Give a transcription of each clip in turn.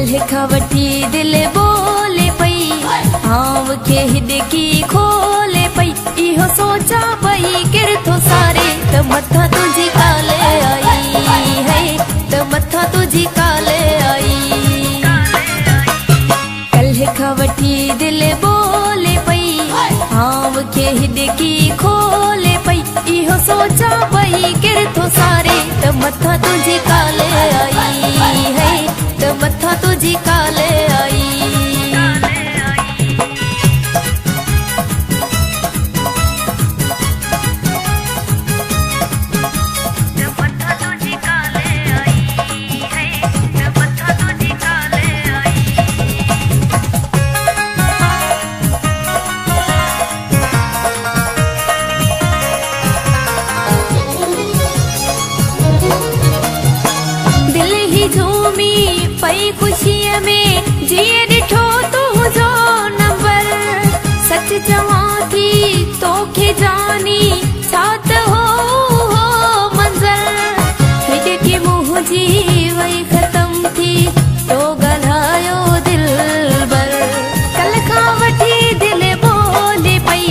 कल्ह खां वठी दिल बोले पई, आंव खे हिॾकी खोले पई। इहो सोचा पई किरथो सारे त मथां तुंहिंजी काले आई है, त मथां तुंहिंजी काले आई। कल्ह खां वठी दिल बोले पई, आंव खे हिॾकी खोले पई। इहो सोचा पई किरथो सारे त मथां तुंहिंजी काले आई है, त मथां तुंहिंजी काले आई। पई खुशीअ में जीअं ॾिठो तुंहिंजो नंबर, सच चवां थी तोखे जानी छा त हो मंज़र। हिॾकी मुंहिंजी वई ख़तम थी तो ॻाल्हायो दिलबर। कल्ह खां वठी दिल बोले पई,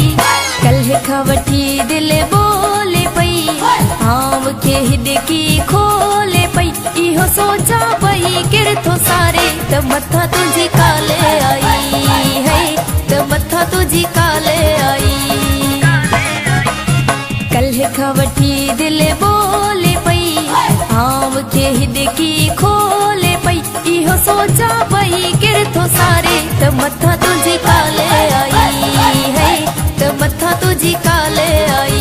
कल्ह खां वठी दिल बोले पई, आंव खे हिॾकी खोले पई। इहो सोचा पई किरथो सारे त मथां तुंहिंजी काले आई है, त मथां तुंहिंजी काले आई। कल्ह खां वठी दिल बोले पई, आंव खे हिॾकी खोले पई। इहो सोचा पई किरथो सारे त मथां तुंहिंजी काले आई है, त मथां तुंहिंजी काले आई।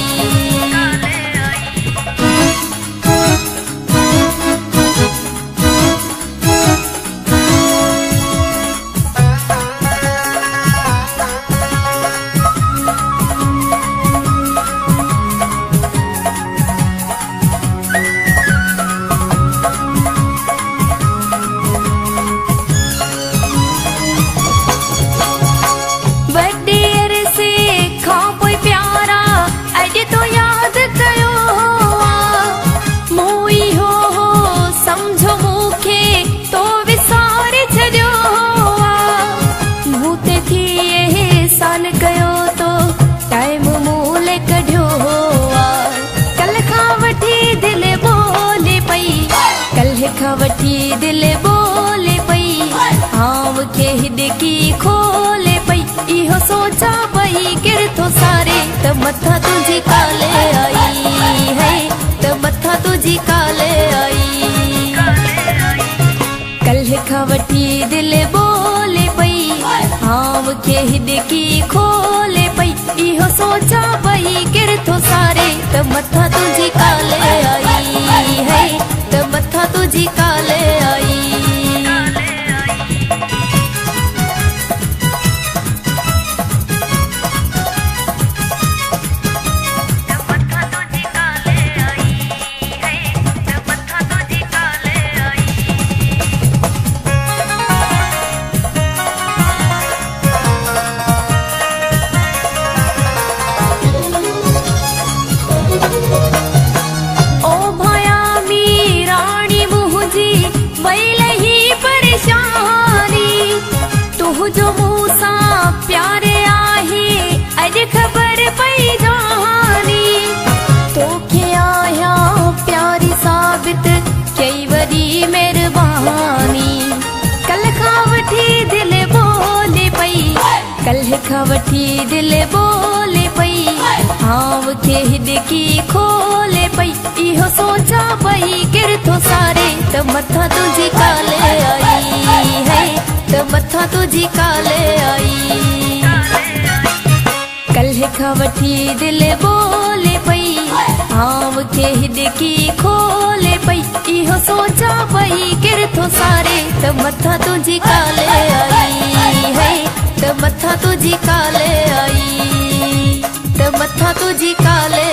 खां वठी दिल बोले पई, आंव खे हिॾकी खोले पई। इहो सोचा पई किरथो सारे त मथां तुंहिंजी काले आई है, त मथां तुंहिंजी काले आई। कल्ह खां वठी दिल बोले पई, आंव खे हिॾकी खोले पई। इहो सोचा पई किरथो सारे त मथां तुंहिंजी काले आई है, त मथां तुंहिंजी काले आई। जो मूंसां प्यारे आहे अॼु ख़बर पई जानी, तोखे आया प्यारी साबित कई वॾी महिरबानी। कल्ह खां वठी दिल बोले पई, कल्ह खां वठी दिल बोले पई, आंव खे हिॾकी खोले पई। इहो सोचा पई किरथो सारे त मथां तुंहिंजी काले आई है, त मथां तुंहिंजी काले आई। कल्ह खां वठी दिल बोले पई, आंव खे हिॾकी खोले पई। इहो सोचा पई किरथो सारे त मथां तुंहिंजी काले आई है, त मथां तुंहिंजी काले आई, त मथां तुंहिंजी काले